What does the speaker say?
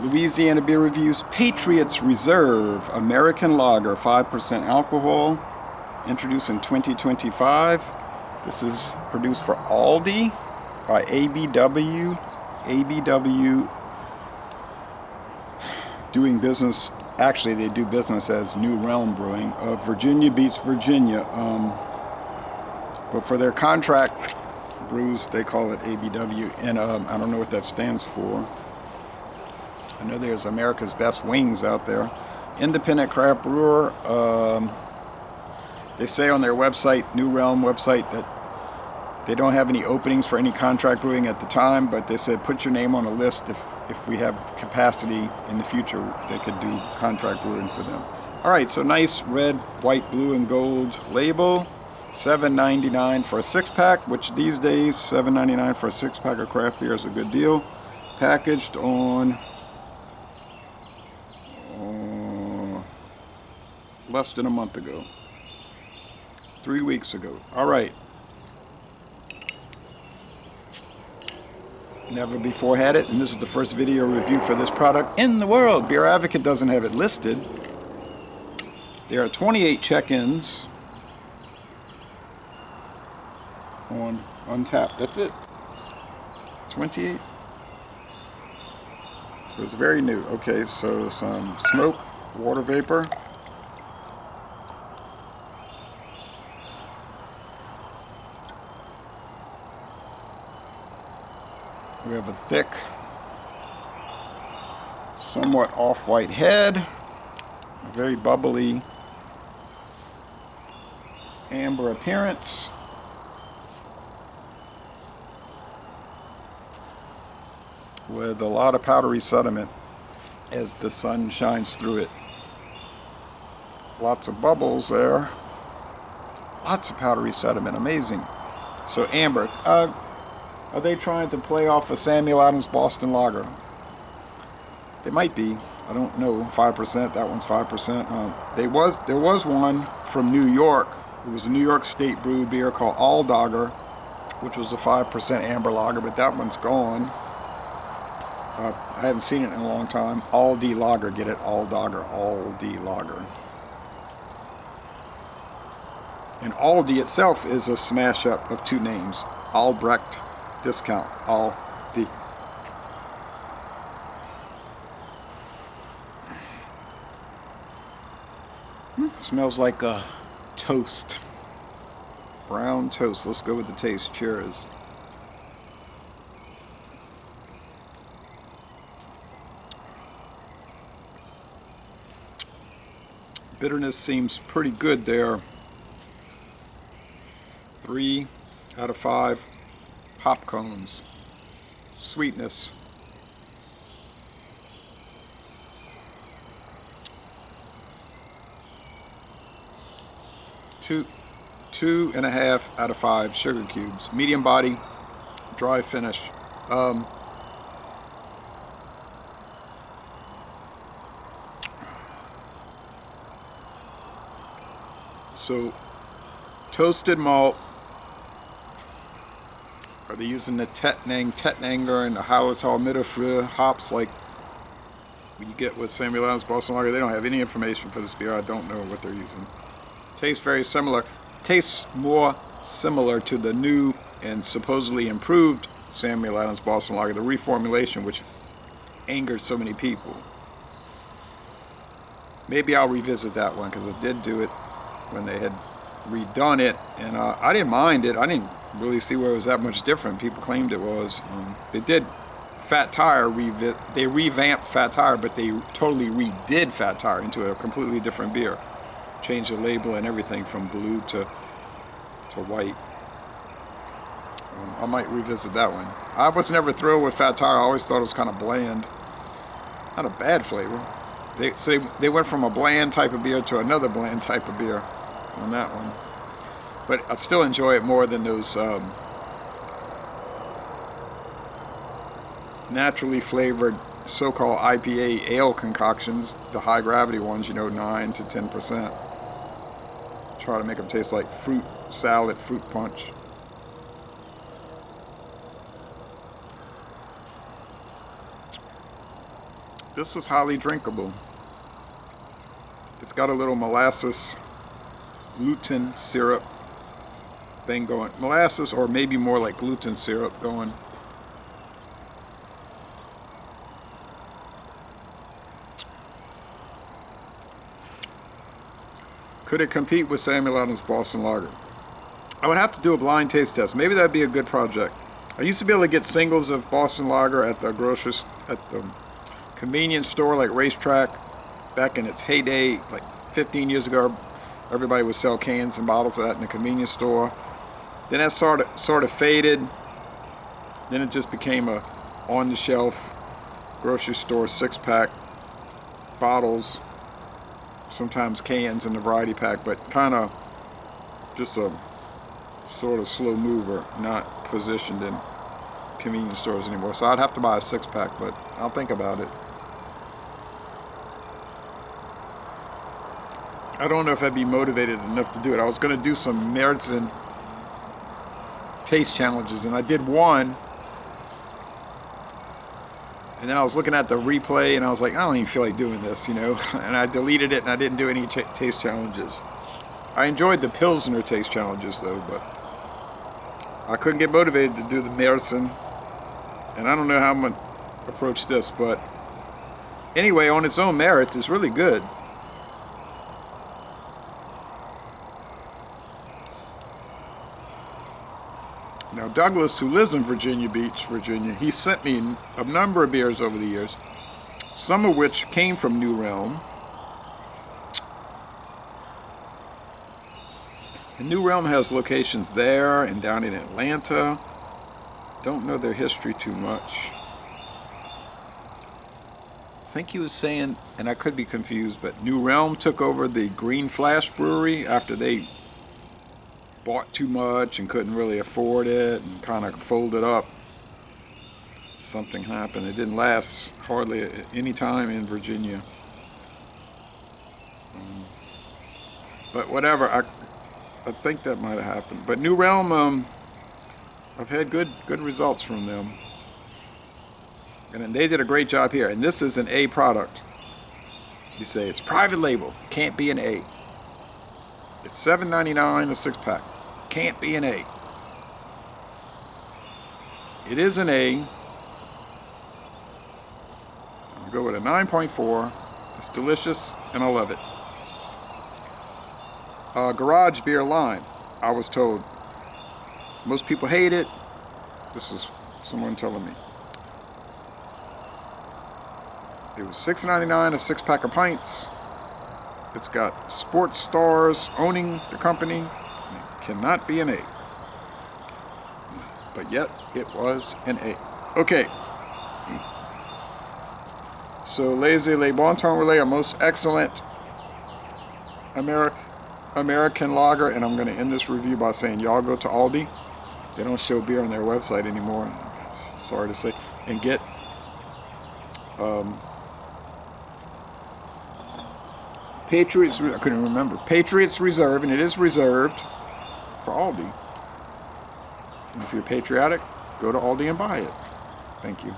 Louisiana Beer Reviews Patriot's Reserve American Lager, 5% alcohol, introduced in 2025. This is produced for Aldi by ABW. ABW doing business, actually they do business as New Realm Brewing of Virginia Beach, Virginia. But for their contract brews, they call it ABW, and I don't know what that stands for. I know there's America's Best Wings out there. Independent craft brewer. They say on their website, New Realm website, that they don't have any openings for any contract brewing at the time, but they said put your name on a list if we have capacity in the future, they could do contract brewing for them. All right, so nice red, white, blue, and gold label. $7.99 for a 6-pack, which these days $7.99 for a 6-pack of craft beer is a good deal. Packaged on less than a month ago, 3 weeks ago. All right. Never before had it, and this is the first video review for this product in the world. Beer Advocate doesn't have it listed. There are 28 check-ins on Untappd. That's it. 28. So it's very new. Okay, so some smoke, water vapor. We have a thick, somewhat off-white head, a very bubbly amber appearance. With a lot of powdery sediment as the sun shines through it. Lots of bubbles there. Lots of powdery sediment. Amazing. So amber. Are they trying to play off of Samuel Adams Boston Lager? They might be. I don't know. 5%. That one's 5%. There was one from New York. It was a New York State brewed beer called All Dogger, which was a 5% amber lager, but that one's gone. I haven't seen it in a long time. Aldi Lager, get it? All Dogger, Aldi Lager. And Aldi itself is a smash up of two names. Albrecht Discount, Aldi. Smells like a toast. Brown toast. Let's go with the taste. Cheers. Bitterness seems pretty good there. 3 out of 5 hop cones. Sweetness. Two and a half out of 5 sugar cubes. Medium body, dry finish. So, toasted malt. Are they using the Tettnanger, and the Hallertau Mittelfrüh hops like you get with Samuel Adams Boston Lager? They don't have any information for this beer. I don't know what they're using. Tastes very similar. Tastes more similar to the new and supposedly improved Samuel Adams Boston Lager, the reformulation, which angered so many people. Maybe I'll revisit that one, because I did do it when they had redone it, and I didn't mind it. I didn't really see where it was that much different. People claimed it was. They did Fat Tire, they revamped Fat Tire, but they totally redid Fat Tire into a completely different beer. Changed the label and everything from blue to white. I might revisit that one. I was never thrilled with Fat Tire. I always thought it was kind of bland. Not a bad flavor. They went from a bland type of beer to another bland type of beer on that one. But I still enjoy it more than those naturally flavored so-called IPA ale concoctions, the high gravity ones, 9 to 10%. Try to make them taste like fruit salad, fruit punch. This is highly drinkable. It's got a little molasses gluten syrup thing going. Molasses, or maybe more like gluten syrup going. Could it compete with Samuel Adams Boston Lager? I would have to do a blind taste test. Maybe that'd be a good project. I used to be able to get singles of Boston Lager at the convenience store, like Racetrack, back in its heyday, like 15 years ago. Everybody would sell cans and bottles of that in the convenience store. Then that sort of faded. Then it just became a on-the-shelf grocery store 6-pack bottles, sometimes cans in the variety pack, but kind of just a sort of slow mover, not positioned in convenience stores anymore. So I'd have to buy a 6-pack, but I'll think about it. I don't know if I'd be motivated enough to do it. I was going to do some Märzen taste challenges, and I did one, and then I was looking at the replay, and I was like, I don't even feel like doing this, and I deleted it, and I didn't do any taste challenges. I enjoyed the Pilsner taste challenges, though, but I couldn't get motivated to do the Märzen, and I don't know how I'm going to approach this, but anyway, on its own merits, it's really good. Now, Douglas, who lives in Virginia Beach, Virginia, he sent me a number of beers over the years, some of which came from New Realm. And New Realm has locations there and down in Atlanta. Don't know their history too much. I think he was saying, and I could be confused, but New Realm took over the Green Flash Brewery after they bought too much and couldn't really afford it and kind of folded up. Something happened. It didn't last hardly any time in Virginia. But whatever, I think that might have happened. But New Realm, I've had good results from them. And they did a great job here. And this is an A product. You say it's private label. Can't be an A. It's $7.99 a 6-pack. Can't be an A. It is an A. I'll go with a 9.4. It's delicious, and I love it. Garage beer line. I was told most people hate it. This is someone telling me. It was $6.99 a 6-pack of pints. It's got sports stars owning the company. It cannot be an A. But yet, it was an A. Okay. So, Laissez Les Bon Temps Relais, a most excellent American lager. And I'm going to end this review by saying, y'all go to Aldi. They don't show beer on their website anymore. Sorry to say. And get Patriots, I couldn't remember. Patriots Reserve, and it is reserved for Aldi. And if you're patriotic, go to Aldi and buy it. Thank you.